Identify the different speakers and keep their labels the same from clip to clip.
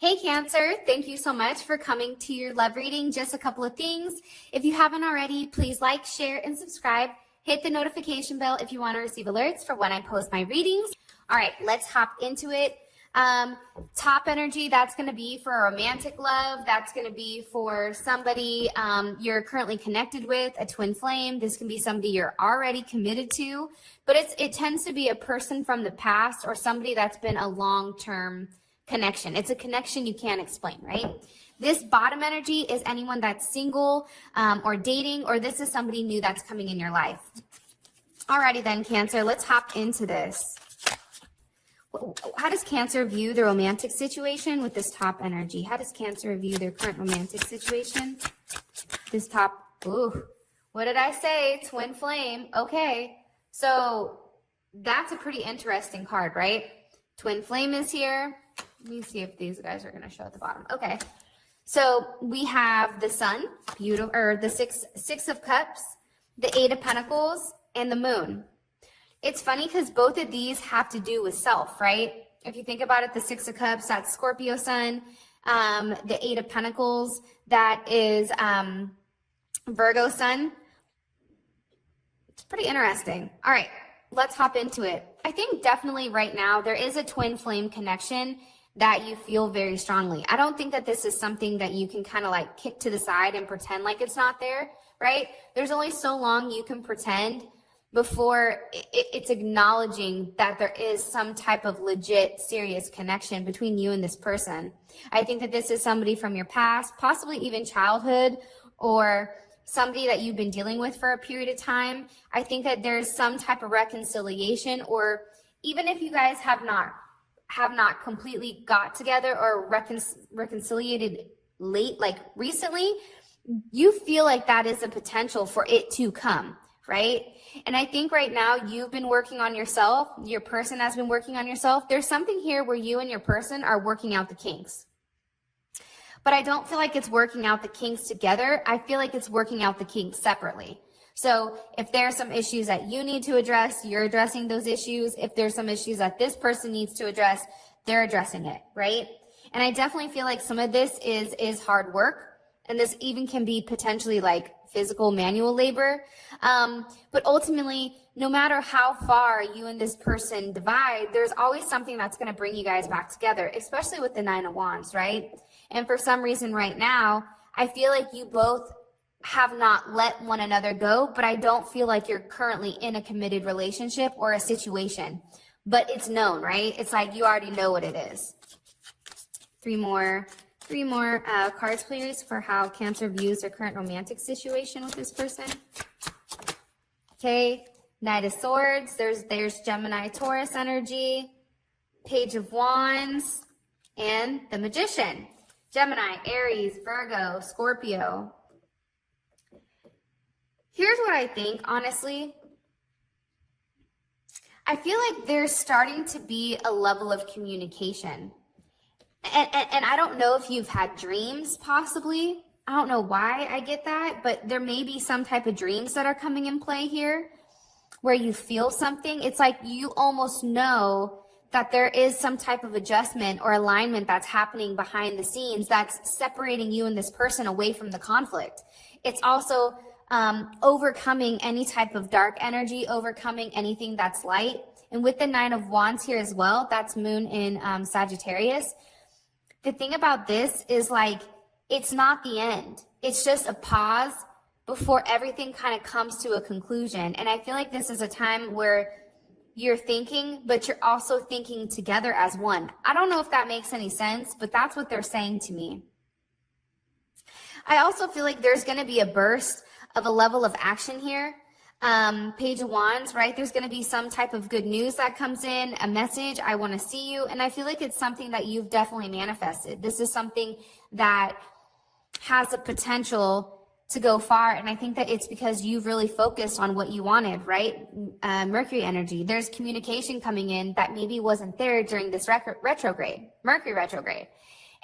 Speaker 1: Hey Cancer, thank you so much for coming to your love reading. Just a couple of things. If you haven't already, please like, share, and subscribe. Hit the notification bell if you want to receive alerts for when I post my readings. All right, let's hop into it. Top energy, that's going to be for a romantic love. That's going to be for somebody you're currently connected with, a twin flame. This can be somebody you're already committed to, but it tends to be a person from the past or somebody that's been a long-term connection. It's a connection you can't explain, right? This bottom energy is anyone that's single or dating, or this is somebody new that's coming in your life. Alrighty then, Cancer, let's hop into this. How does Cancer view the romantic situation with this top energy? How does Cancer view their current romantic situation? This top, ooh, what did I say? Twin flame. Okay, so that's a pretty interesting card, right? Twin flame is here. Let me see if these guys are going to show at the bottom. Okay, so we have the sun, beautiful, or the six of cups, the 8 of pentacles, and the moon. It's funny because both of these have to do with self, right? If you think about it, the 6 of cups, that's Scorpio sun. The 8 of pentacles, that is Virgo sun. It's pretty interesting. All right, let's hop into it. I think definitely right now there is a twin flame connection that you feel very strongly. I don't think that this is something that you can kind of like kick to the side and pretend like it's not there, right? There's only so long you can pretend before it's acknowledging that there is some type of legit, serious connection between you and this person. I think that this is somebody from your past, possibly even childhood, or somebody that you've been dealing with for a period of time. I think that there's some type of reconciliation, or even if you guys have not completely got together or reconciliated late, like recently, you feel like that is a potential for it to come, right? And I think right now you've been working on yourself. Your person has been working on yourself. There's something here where you and your person are working out the kinks. But I don't feel like it's working out the kinks together. I feel like it's working out the kinks separately. So if there are some issues that you need to address, you're addressing those issues. If there's some issues that this person needs to address, they're addressing it, right? And I definitely feel like some of this is hard work. And this even can be potentially like physical manual labor. But ultimately, no matter how far you and this person divide, there's always something that's going to bring you guys back together, especially with the 9 of Wands, right? And for some reason right now, I feel like you both have not let one another go, but I don't feel like you're currently in a committed relationship or a situation. But it's known, right? It's like you already know what it is. Three more cards, please, for how Cancer views their current romantic situation with this person. Okay, Knight of Swords. There's Gemini, Taurus energy, Page of Wands, and the Magician. Gemini, Aries, Virgo, Scorpio. Here's what I think, honestly. I feel like there's starting to be a level of communication. And I don't know if you've had dreams, possibly. I don't know why I get that, but there may be some type of dreams that are coming in play here where you feel something. It's like you almost know that there is some type of adjustment or alignment that's happening behind the scenes that's separating you and this person away from the conflict. It's also overcoming any type of dark energy, overcoming anything that's light. And with the 9 of Wands here as well, that's Moon in Sagittarius. The thing about this is like, it's not the end. It's just a pause before everything kind of comes to a conclusion. And I feel like this is a time where you're thinking, but you're also thinking together as one. I don't know if that makes any sense, but that's what they're saying to me. I also feel like there's going to be a burst of a level of action here. Page of Wands, right? There's going to be some type of good news that comes in, a message, I want to see you. And I feel like it's something that you've definitely manifested. This is something that has the potential to go far. And I think that it's because you've really focused on what you wanted, right? Mercury energy. There's communication coming in that maybe wasn't there during this retrograde, Mercury retrograde.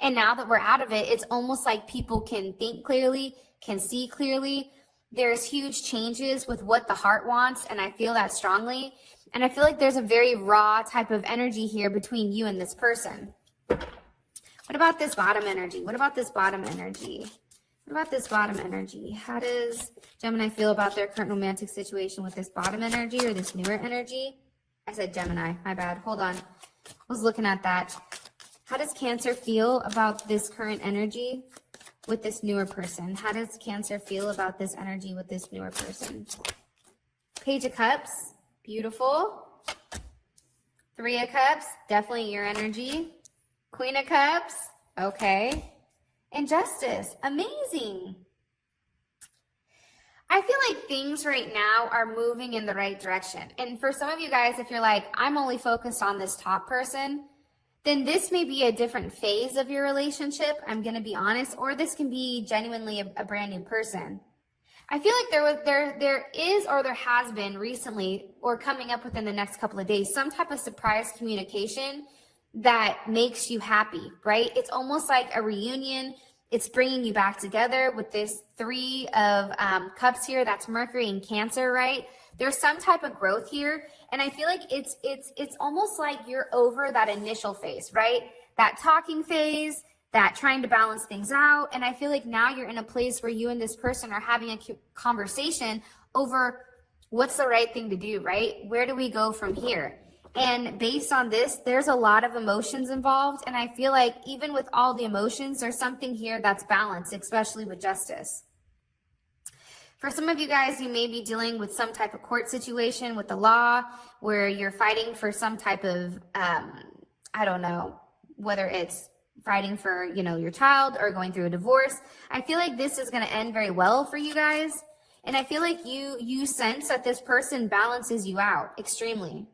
Speaker 1: And now that we're out of it, it's almost like people can think clearly, can see clearly. There's huge changes with what the heart wants, and I feel that strongly. And I feel like there's a very raw type of energy here between you and this person. What about this bottom energy? What about this bottom energy? What about this bottom energy? How does Gemini feel about their current romantic situation with this bottom energy or this newer energy? I said Gemini, my bad. Hold on. I was looking at that. How does Cancer feel about this current energy with this newer person? How does Cancer feel about this energy with this newer person? Page of Cups, beautiful. Three of Cups, definitely your energy. Queen of Cups, okay. And Justice, amazing. I feel like things right now are moving in the right direction. And for some of you guys, if you're like, I'm only focused on this top person, then this may be a different phase of your relationship. I'm going to be honest, or this can be genuinely a brand new person. I feel like there is or there has been recently or coming up within the next couple of days some type of surprise communication that makes you happy, right? It's almost like a reunion. It's bringing you back together with this Three of Cups here. That's Mercury and Cancer, right? There's some type of growth here. And I feel like it's almost like you're over that initial phase, right? That talking phase, that trying to balance things out. And I feel like now you're in a place where you and this person are having a conversation over what's the right thing to do, right? Where do we go from here? And based on this, there's a lot of emotions involved. And I feel like even with all the emotions, there's something here that's balanced, especially with Justice. For some of you guys, you may be dealing with some type of court situation with the law where you're fighting for some type of, I don't know, whether it's fighting for, you know, your child or going through a divorce. I feel like this is going to end very well for you guys. And I feel like you sense that this person balances you out extremely.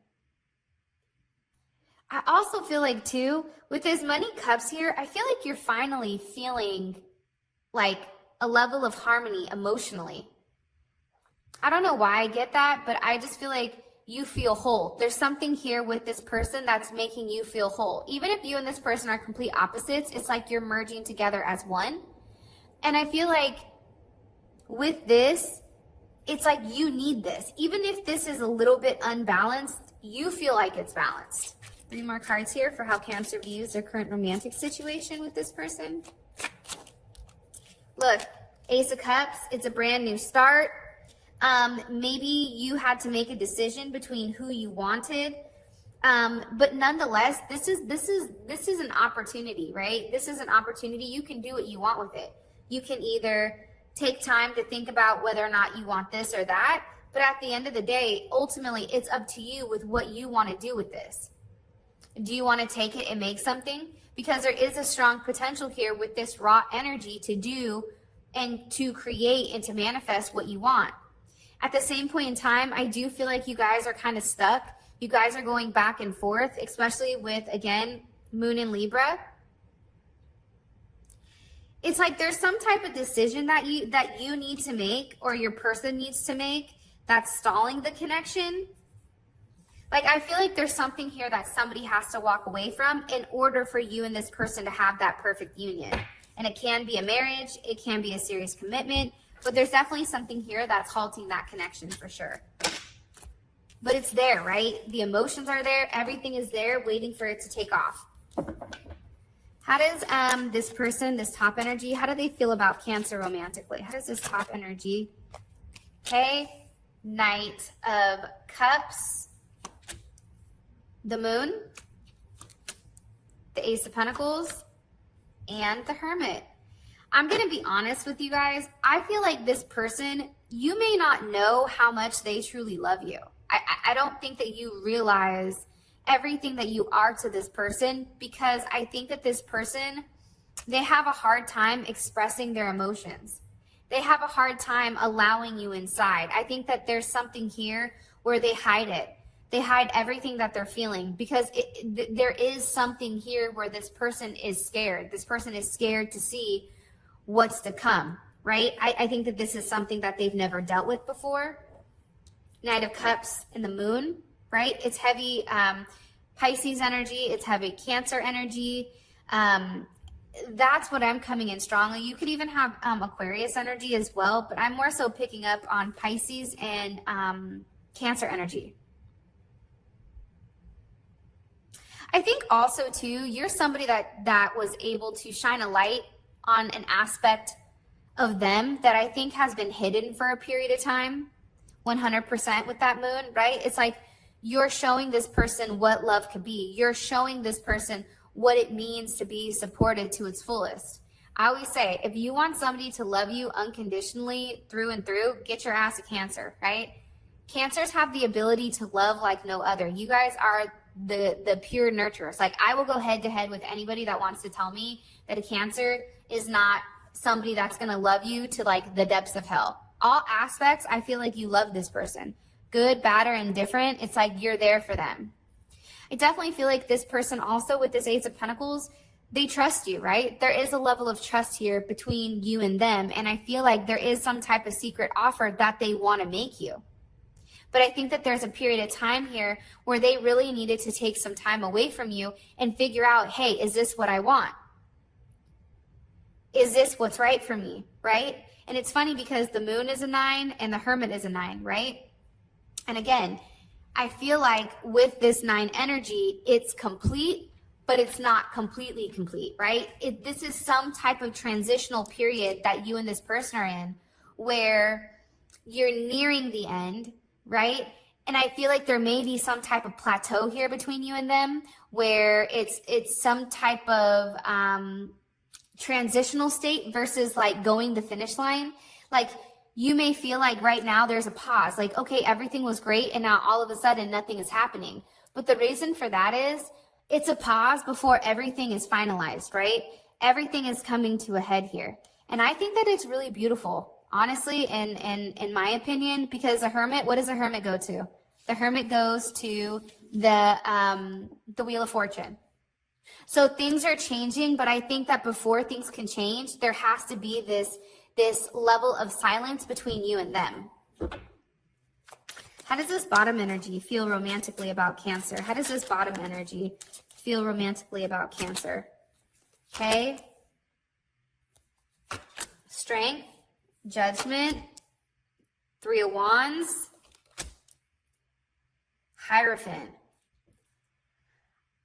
Speaker 1: I also feel like too, with this Money Cups here, I feel like you're finally feeling like a level of harmony emotionally. I don't know why I get that, but I just feel like you feel whole. There's something here with this person that's making you feel whole. Even if you and this person are complete opposites, it's like you're merging together as one. And I feel like with this, it's like you need this. Even if this is a little bit unbalanced, you feel like it's balanced. 3 more cards here for how Cancer views their current romantic situation with this person. Look, Ace of Cups, it's a brand new start. Maybe you had to make a decision between who you wanted. But nonetheless, this is an opportunity, right? This is an opportunity. You can do what you want with it. You can either take time to think about whether or not you want this or that. But at the end of the day, ultimately, it's up to you with what you want to do with this. Do you want to take it and make something? Because there is a strong potential here with this raw energy to do and to create and to manifest what you want. At the same point in time, I do feel like you guys are kind of stuck. You guys are going back and forth, especially with, again, Moon in Libra. It's like there's some type of decision that you need to make or your person needs to make that's stalling the connection. Like, I feel like there's something here that somebody has to walk away from in order for you and this person to have that perfect union. And it can be a marriage, it can be a serious commitment, but there's definitely something here that's halting that connection for sure. But it's there, right? The emotions are there, everything is there, waiting for it to take off. How does this person, this top energy, how do they feel about Cancer romantically? How does this top energy, okay, Knight of Cups, the Moon, the Ace of Pentacles, and the Hermit. I'm going to be honest with you guys. I feel like this person, you may not know how much they truly love you. I don't think that you realize everything that you are to this person, because I think that this person, they have a hard time expressing their emotions. They have a hard time allowing you inside. I think that there's something here where they hide it. They hide everything that they're feeling because there is something here where this person is scared. This person is scared to see what's to come, right? I think that this is something that they've never dealt with before. Knight of Cups and the Moon, right? It's heavy Pisces energy. It's heavy Cancer energy. That's what I'm coming in strongly. You could even have Aquarius energy as well, but I'm more so picking up on Pisces and Cancer energy. I think also too, you're somebody that was able to shine a light on an aspect of them that I think has been hidden for a period of time, 100% with that moon, right? It's like you're showing this person what love could be. You're showing this person what it means to be supported to its fullest. I always say, if you want somebody to love you unconditionally through and through, get your ass a Cancer, right? Cancers have the ability to love like no other. You guys are the pure nurturers. Like, I will go head to head with anybody that wants to tell me that a Cancer is not somebody that's going to love you to like the depths of hell. All aspects, I feel like you love this person. Good, bad, or indifferent, it's like you're there for them. I definitely feel like this person also with this Ace of Pentacles, they trust you, right? There is a level of trust here between you and them. And I feel like there is some type of secret offer that they want to make you. But I think that there's a period of time here where they really needed to take some time away from you and figure out, hey, is this what I want? Is this what's right for me, right? And it's funny because the moon is a 9 and the hermit is a 9, right? And again, I feel like with this 9 energy, it's complete, but it's not completely complete, right? This is some type of transitional period that you and this person are in where you're nearing the end, right? And I feel like there may be some type of plateau here between you and them where it's some type of transitional state versus like going the finish line. Like, you may feel like right now there's a pause, like, okay, everything was great and now all of a sudden nothing is happening. But the reason for that is it's a pause before everything is finalized, right? Everything is coming to a head here. And I think that it's really beautiful, honestly, in my opinion, because the hermit, what does the hermit go to? The hermit goes to the Wheel of Fortune. So things are changing, but I think that before things can change, there has to be this level of silence between you and them. How does this bottom energy feel romantically about Cancer? How does this bottom energy feel romantically about Cancer? Okay. Strength, Judgment, 3 of Wands, Hierophant.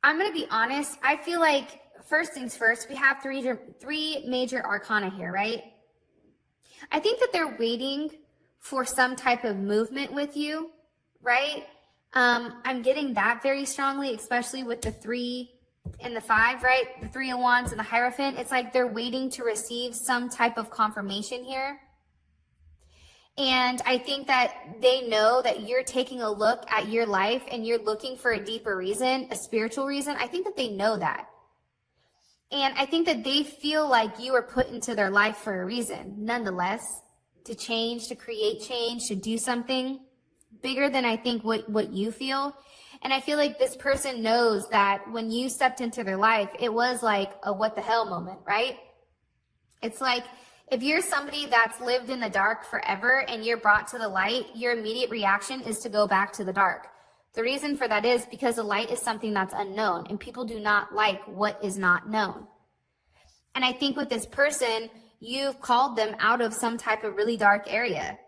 Speaker 1: I'm going to be honest. I feel like, first things first, we have three major arcana here, right? I think that they're waiting for some type of movement with you, right? I'm getting that very strongly, especially with the 3 and the 5, right? The 3 of Wands and the Hierophant. It's like they're waiting to receive some type of confirmation here. And I think that they know that you're taking a look at your life and you're looking for a deeper reason, a spiritual reason. I think that they know that. And I think that they feel like you were put into their life for a reason, nonetheless, to change, to create change, to do something bigger than I think what you feel. And I feel like this person knows that when you stepped into their life, it was like a what the hell moment, right? It's like, if you're somebody that's lived in the dark forever and you're brought to the light, your immediate reaction is to go back to the dark. The reason for that is because the light is something that's unknown and people do not like what is not known. And I think with this person, you've called them out of some type of really dark area.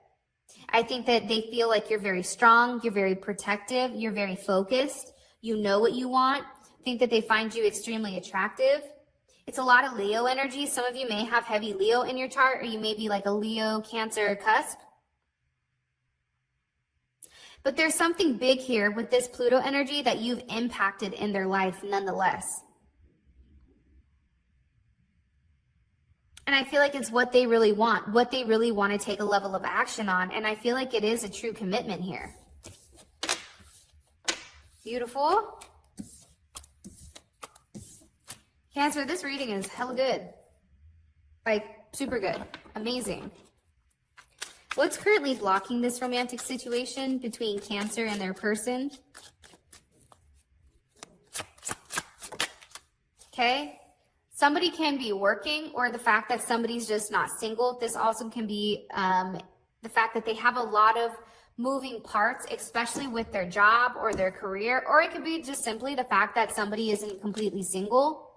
Speaker 1: I think that they feel like you're very strong, you're very protective, you're very focused, you know what you want. I think that they find you extremely attractive. It's a lot of Leo energy. Some of you may have heavy Leo in your chart, or you may be like a Leo, Cancer cusp. But there's something big here with this Pluto energy that you've impacted in their life nonetheless. And I feel like it's what they really want, what they really want to take a level of action on. And I feel like it is a true commitment here. Beautiful. Cancer, this reading is hella good. Like, super good. Amazing. What's currently blocking this romantic situation between Cancer and their person? Okay. Somebody can be working, or the fact that somebody's just not single. This also can be the fact that they have a lot of moving parts, especially with their job or their career. Or it could be just simply the fact that somebody isn't completely single.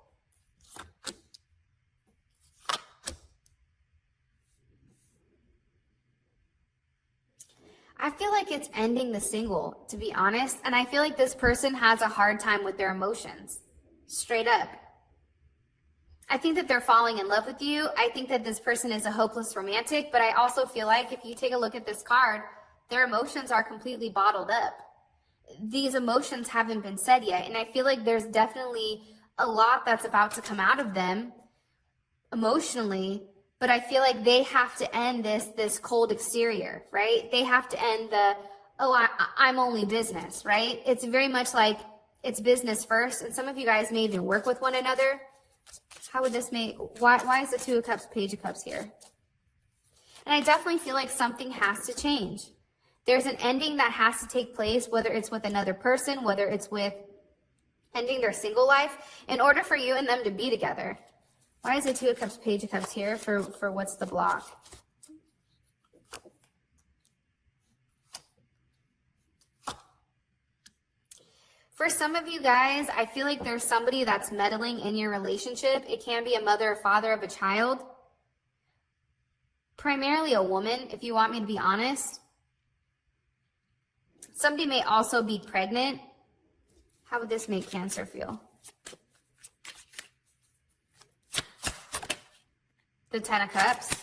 Speaker 1: I feel like it's ending the single, to be honest. And I feel like this person has a hard time with their emotions. Straight up. I think that they're falling in love with you. I think that this person is a hopeless romantic, but I also feel like if you take a look at this card, their emotions are completely bottled up. These emotions haven't been said yet, and I feel like there's definitely a lot that's about to come out of them emotionally, but I feel like they have to end this cold exterior, right? They have to end the, oh, I'm only business, right? It's very much like it's business first, and some of you guys may even work with one another. How would this make, why is the Two of Cups, Page of Cups here? And I definitely feel like something has to change. There's an ending that has to take place, whether it's with another person, whether it's with ending their single life, in order for you and them to be together. Why is the Two of Cups, Page of Cups here for what's the block? For some of you guys, I feel like there's somebody that's meddling in your relationship. It can be a mother or father of a child. Primarily a woman, if you want me to be honest. Somebody may also be pregnant. How would this make Cancer feel? The Ten of Cups.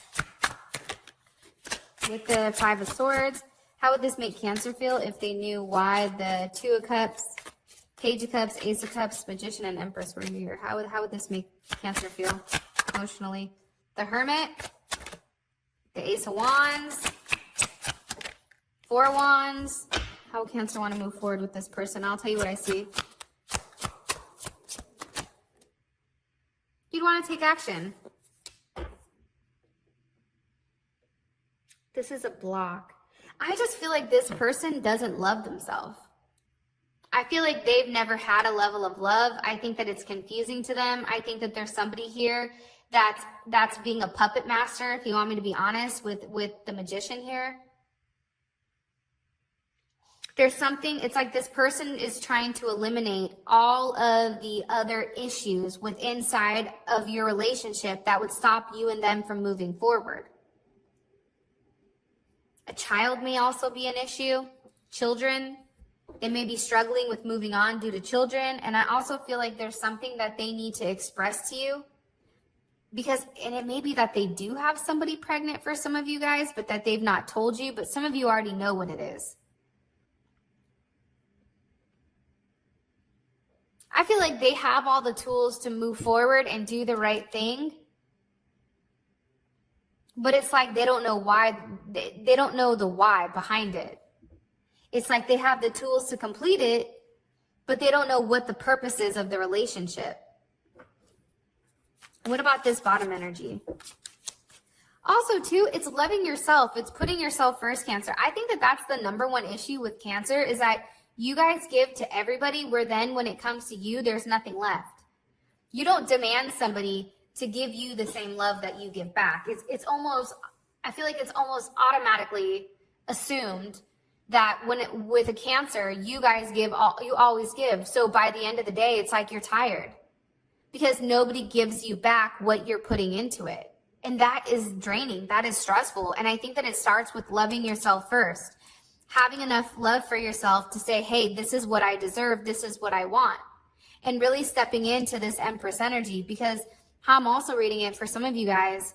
Speaker 1: With the Five of Swords. How would this make Cancer feel if they knew why the Two of Cups, Page of Cups, Ace of Cups, Magician, and Empress were here? How would this make Cancer feel emotionally? The Hermit, the Ace of Wands, Four of Wands. How would Cancer want to move forward with this person? I'll tell you what I see. You'd want to take action. This is a block. I just feel like this person doesn't love themselves. I feel like they've never had a level of love. I think that it's confusing to them. I think that there's somebody here that's being a puppet master, if you want me to be honest, with the Magician here. There's something, it's like this person is trying to eliminate all of the other issues within inside of your relationship that would stop you and them from moving forward. A child may also be an issue. Children, they may be struggling with moving on due to children. And I also feel like there's something that they need to express to you. Because, and it may be that they do have somebody pregnant for some of you guys, but that they've not told you. But some of you already know what it is. I feel like they have all the tools to move forward and do the right thing. But it's like they don't know why, they don't know the why behind it. It's like they have the tools to complete it, but they don't know what the purpose is of the relationship. What about this bottom energy? Also, too, it's loving yourself. It's putting yourself first, Cancer. I think that that's the number one issue with Cancer is that you guys give to everybody where then when it comes to you, there's nothing left. You don't demand somebody to give you the same love that you give back. It's almost, I feel like it's almost automatically assumed that with a Cancer, you guys give, you always give. So by the end of the day, it's like you're tired because nobody gives you back what you're putting into it. And that is draining. That is stressful. And I think that it starts with loving yourself first. Having enough love for yourself to say, hey, this is what I deserve. This is what I want. And really stepping into this Empress energy, because how I'm also reading it for some of you guys,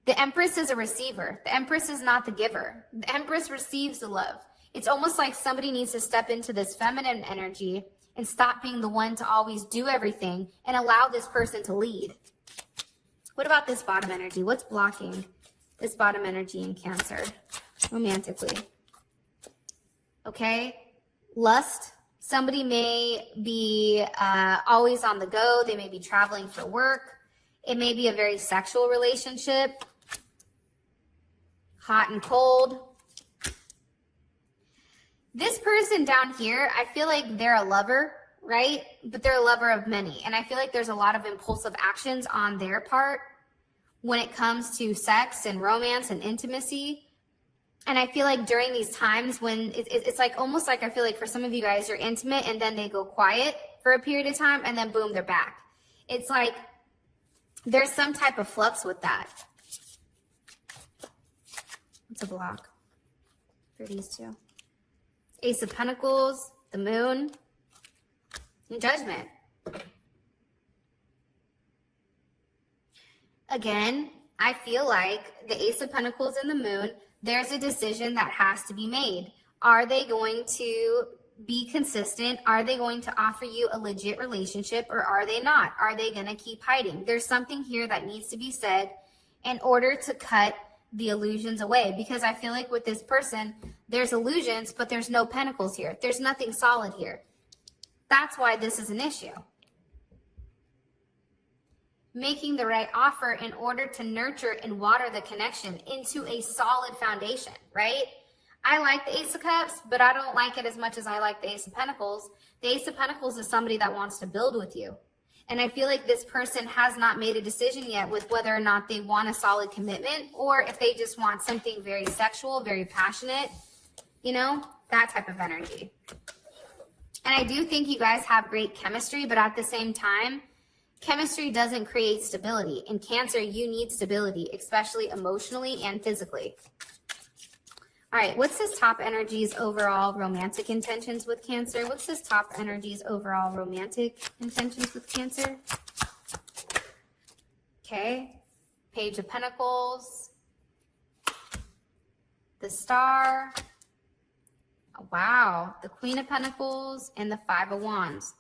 Speaker 1: the Empress is a receiver. The Empress is not the giver. The Empress receives the love. It's almost like somebody needs to step into this feminine energy and stop being the one to always do everything and allow this person to lead. What about this bottom energy? What's blocking this bottom energy in Cancer romantically? Okay, lust. Somebody may be always on the go. They may be traveling for work. It may be a very sexual relationship. Hot and cold. This person down here, I feel like they're a lover, right? But they're a lover of many. And I feel like there's a lot of impulsive actions on their part when it comes to sex and romance and intimacy. And I feel like during these times when it's like almost like I feel like for some of you guys, you're intimate and then they go quiet for a period of time and then boom, they're back. It's like there's some type of flux with that. It's a block. for these two. Ace of Pentacles, the Moon, and Judgment. Again, I feel like the Ace of Pentacles and the Moon, there's a decision that has to be made. Are they going to be consistent? Are they going to offer you a legit relationship, or are they not? Are they going to keep hiding? There's something here that needs to be said in order to cut the illusions away, because I feel like with this person, there's illusions, but there's no pentacles here. There's nothing solid here. That's why this is an issue. Making the right offer in order to nurture and water the connection into a solid foundation, right? I like the Ace of Cups, but I don't like it as much as I like the Ace of Pentacles. The Ace of Pentacles is somebody that wants to build with you. And I feel like this person has not made a decision yet with whether or not they want a solid commitment, or if they just want something very sexual, very passionate, you know, that type of energy. And I do think you guys have great chemistry, but at the same time, chemistry doesn't create stability. In Cancer, you need stability, especially emotionally and physically. All right, what's his top energies overall romantic intentions with Cancer? What's his top energies overall romantic intentions with Cancer? Okay, Page of Pentacles, the Star, oh, wow, the Queen of Pentacles, and the Five of Wands.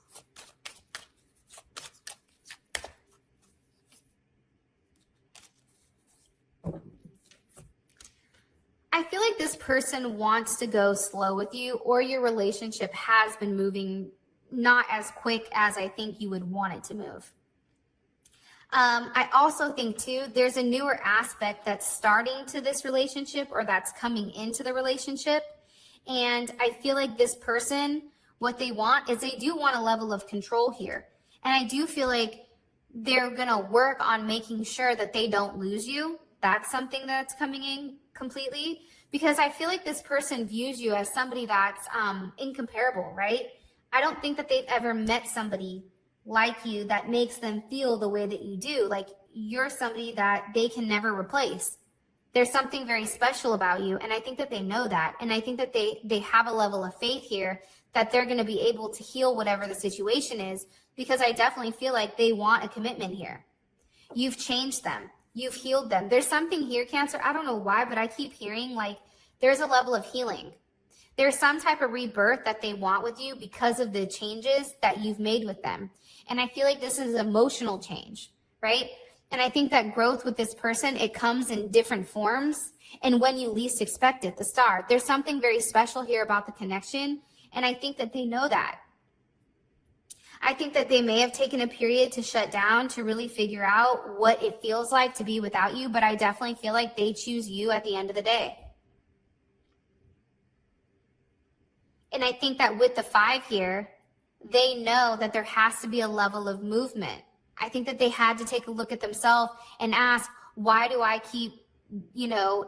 Speaker 1: I feel like this person wants to go slow with you, or your relationship has been moving not as quick as I think you would want it to move. I also think too, there's a newer aspect that's starting to this relationship, or that's coming into the relationship. And I feel like this person, what they want is they do want a level of control here. And I do feel like they're going to work on making sure that they don't lose you. That's something that's coming in completely, because I feel like this person views you as somebody that's incomparable, right? I don't think that they've ever met somebody like you that makes them feel the way that you do. Like, you're somebody that they can never replace. There's something very special about you, and I think that they know that. And I think that they have a level of faith here that they're going to be able to heal whatever the situation is, because I definitely feel like they want a commitment here. You've changed them. You've healed them. There's something here, Cancer. I don't know why, but I keep hearing like there's a level of healing. There's some type of rebirth that they want with you because of the changes that you've made with them. And I feel like this is emotional change, right? And I think that growth with this person, it comes in different forms. And when you least expect it, the Star, there's something very special here about the connection. And I think that they know that. I think that they may have taken a period to shut down to really figure out what it feels like to be without you, but I definitely feel like they choose you at the end of the day. And I think that with the 5 here, they know that there has to be a level of movement. I think that they had to take a look at themselves and ask, why do I keep,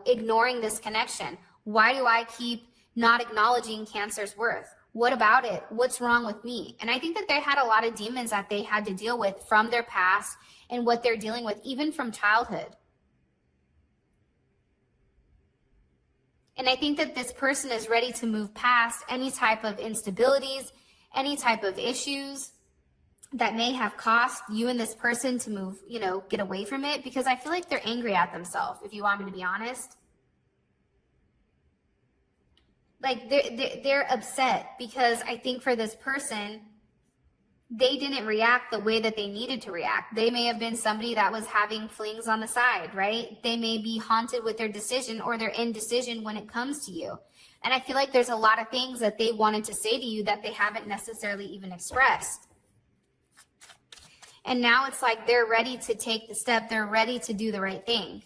Speaker 1: ignoring this connection? Why do I keep not acknowledging Cancer's worth? What about it? What's wrong with me? And I think that they had a lot of demons that they had to deal with from their past and what they're dealing with, even from childhood. And I think that this person is ready to move past any type of instabilities, any type of issues that may have cost you and this person to move, get away from it, because I feel like they're angry at themselves, if you want me to be honest. Like they're upset because I think for this person, they didn't react the way that they needed to react. They may have been somebody that was having flings on the side, right? They may be haunted with their decision or their indecision when it comes to you. And I feel like there's a lot of things that they wanted to say to you that they haven't necessarily even expressed. And now it's like they're ready to take the step. They're ready to do the right thing.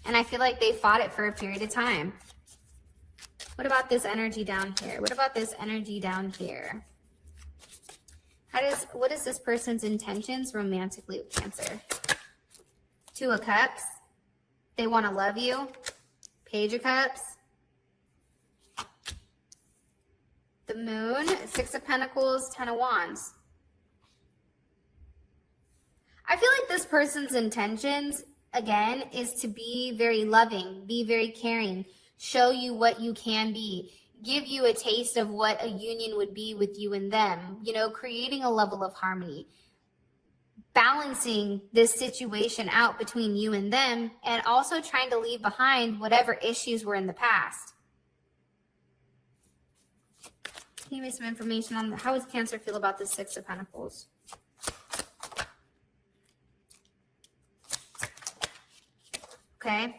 Speaker 1: And I feel like they fought it for a period of time. What about this energy down here? What about this energy down here? What is this person's intentions romantically with Cancer? 2 of Cups. They want to love you. Page of Cups. The Moon. 6 of Pentacles. 10 of Wands. I feel like this person's intentions, again, is to be very loving, be very caring, show you what you can be, give you a taste of what a union would be with you and them, you know, creating a level of harmony, balancing this situation out between you and them, and also trying to leave behind whatever issues were in the past. Can you give me some information on how does Cancer feel about the Six of Pentacles? Okay.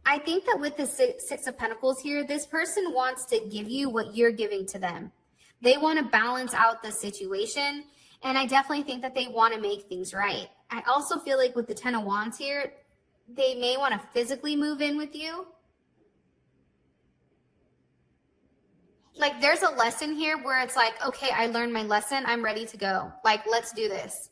Speaker 1: I think that with the Six of Pentacles here, this person wants to give you what you're giving to them. They want to balance out the situation, and I definitely think that they want to make things right. I also feel like with the Ten of Wands here, they may want to physically move in with you. Like there's a lesson here where it's like, okay, I learned my lesson. I'm ready to go. Like, let's do this.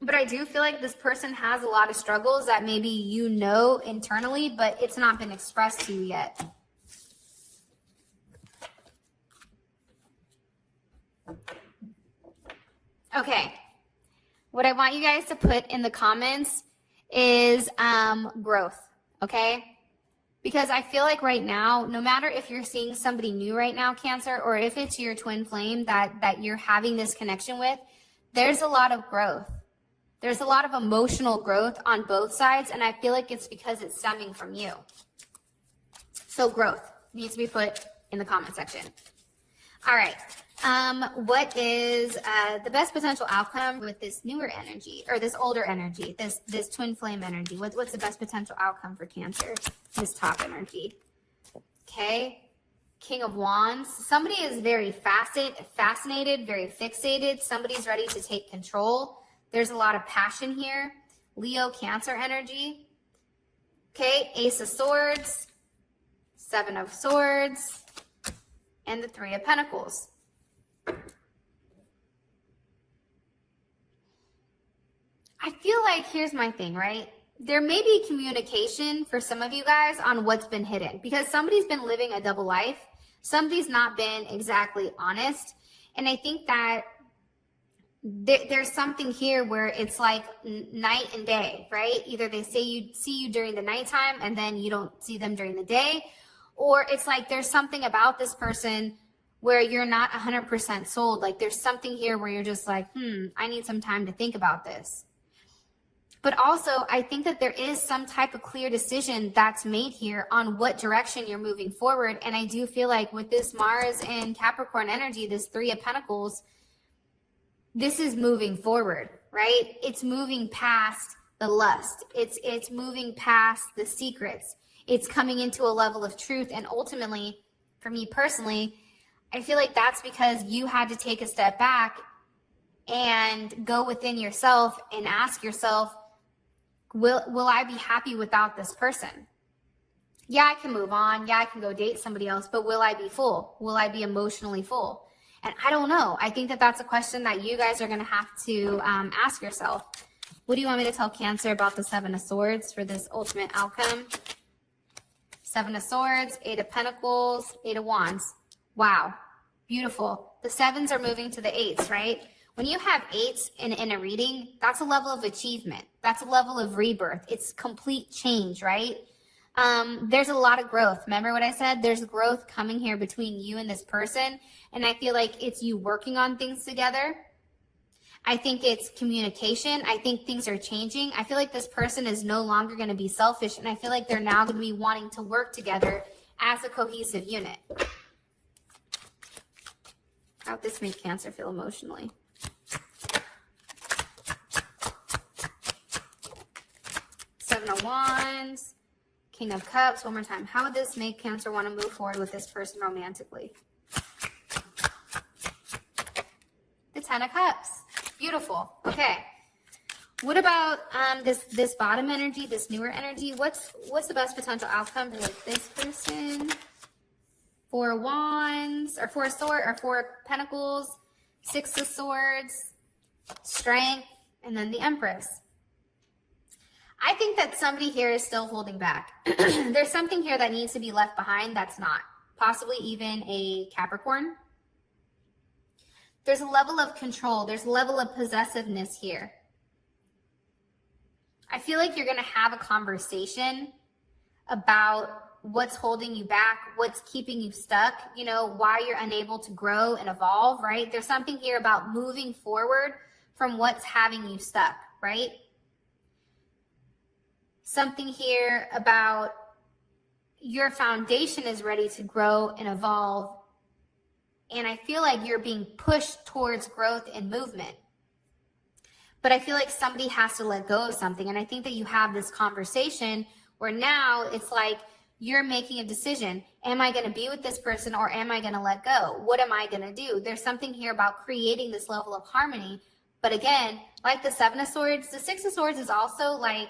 Speaker 1: But I do feel like this person has a lot of struggles that maybe you know internally, but it's not been expressed to you yet. Okay. What I want you guys to put in the comments is growth, okay? Because I feel like right now, no matter if you're seeing somebody new right now, Cancer, or if it's your twin flame that you're having this connection with, there's a lot of growth. There's a lot of emotional growth on both sides, and I feel like it's because it's stemming from you. So growth needs to be put in the comment section. All right. What is the best potential outcome with this newer energy, or this older energy, this twin flame energy? What's the best potential outcome for Cancer, this top energy? Okay. King of Wands. Somebody is very fascinated, very fixated. Somebody's ready to take control. There's a lot of passion here. Leo, Cancer energy. Okay, Ace of Swords, Seven of Swords, and the Three of Pentacles. I feel like, here's my thing, right? There may be communication for some of you guys on what's been hidden, because somebody's been living a double life. Somebody's not been exactly honest. And I think that there's something here where it's like night and day, right? Either they say you see you during the nighttime and then you don't see them during the day, or it's like there's something about this person where you're not 100% sold. Like there's something here where you're just like, I need some time to think about this. But also, I think that there is some type of clear decision that's made here on what direction you're moving forward. And I do feel like with this Mars and Capricorn energy, this Three of Pentacles, this is moving forward, right? It's moving past the lust. It's moving past the secrets. It's coming into a level of truth. And ultimately, for me personally, I feel like that's because you had to take a step back and go within yourself and ask yourself, will I be happy without this person? Yeah, I can move on. Yeah, I can go date somebody else, but will I be full? Will I be emotionally full? And I don't know. I think that that's a question that you guys are going to have to ask yourself. What do you want me to tell Cancer about the Seven of Swords for this ultimate outcome? Seven of Swords, Eight of Pentacles, Eight of Wands. Wow. Beautiful. The sevens are moving to the eights, right? When you have eights in a reading, that's a level of achievement. That's a level of rebirth. It's complete change, right? There's a lot of growth. Remember what I said? There's growth coming here between you and this person. And I feel like it's you working on things together. I think it's communication. I think things are changing. I feel like this person is no longer going to be selfish. And I feel like they're now going to be wanting to work together as a cohesive unit. How would this make Cancer feel emotionally? Seven of Wands. King of Cups, one more time. How would this make Cancer want to move forward with this person romantically? The Ten of Cups. Beautiful. Okay. What about this bottom energy, this newer energy? What's the best potential outcome for this person? Four of Wands, or Four of Swords, or Four of Pentacles, Six of Swords, Strength, and then the Empress. I think that somebody here is still holding back. There's something here that needs to be left behind that's not. Possibly even a Capricorn. There's a level of control. There's a level of possessiveness here. I feel like you're going to have a conversation about what's holding you back, what's keeping you stuck, you know, why you're unable to grow and evolve, right? There's something here about moving forward from what's having you stuck, right? Something here about your foundation is ready to grow and evolve. And I feel like you're being pushed towards growth and movement. But I feel like somebody has to let go of something. And I think that you have this conversation where now it's like you're making a decision. Am I going to be with this person or am I going to let go? What am I going to do? There's something here about creating this level of harmony. But again, like the Seven of Swords, the Six of Swords is also like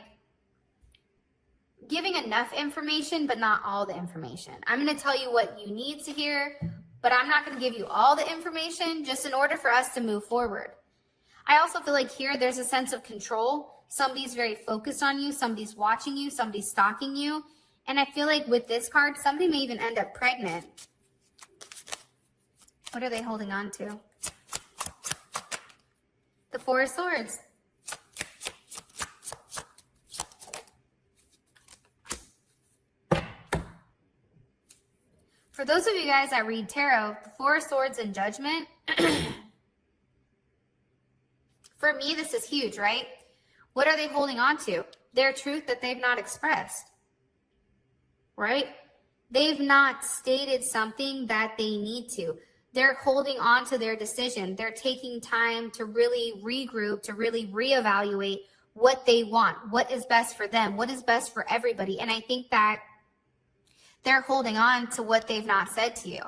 Speaker 1: giving enough information, but not all the information. I'm going to tell you what you need to hear, but I'm not going to give you all the information just in order for us to move forward. I also feel like here there's a sense of control. Somebody's very focused on you. Somebody's watching you. Somebody's stalking you. And I feel like with this card, somebody may even end up pregnant. What are they holding on to? The Four of Swords. For those of you guys that read tarot, the Four of Swords and Judgment, for me, this is huge, right? What are they holding on to? Their truth that they've not expressed, right? They've not stated something that they need to. They're holding on to their decision. They're taking time to really regroup, to really reevaluate what they want, what is best for them, what is best for everybody. And I think that they're holding on to what they've not said to you.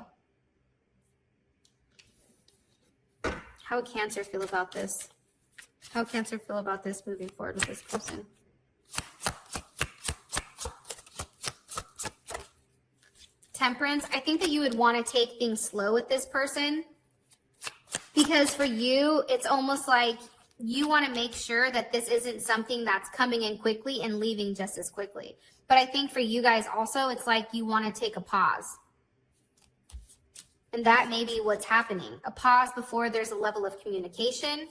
Speaker 1: How would Cancer feel about this? How would Cancer feel about this moving forward with this person? Temperance, I think that you would want to take things slow with this person because for you, it's almost like you want to make sure that this isn't something that's coming in quickly and leaving just as quickly. But I think for you guys also, it's like you want to take a pause. And that may be what's happening. A pause before there's a level of communication.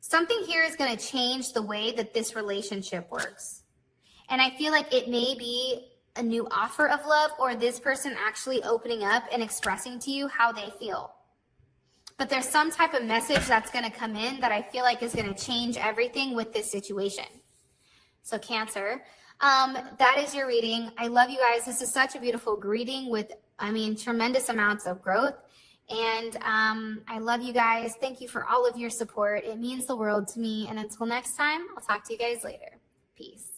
Speaker 1: Something here is going to change the way that this relationship works. And I feel like it may be a new offer of love or this person actually opening up and expressing to you how they feel. But there's some type of message that's going to come in that I feel like is going to change everything with this situation. So Cancer, that is your reading. I love you guys. This is such a beautiful greeting with, tremendous amounts of growth. And I love you guys. Thank you for all of your support. It means the world to me. And until next time, I'll talk to you guys later. Peace.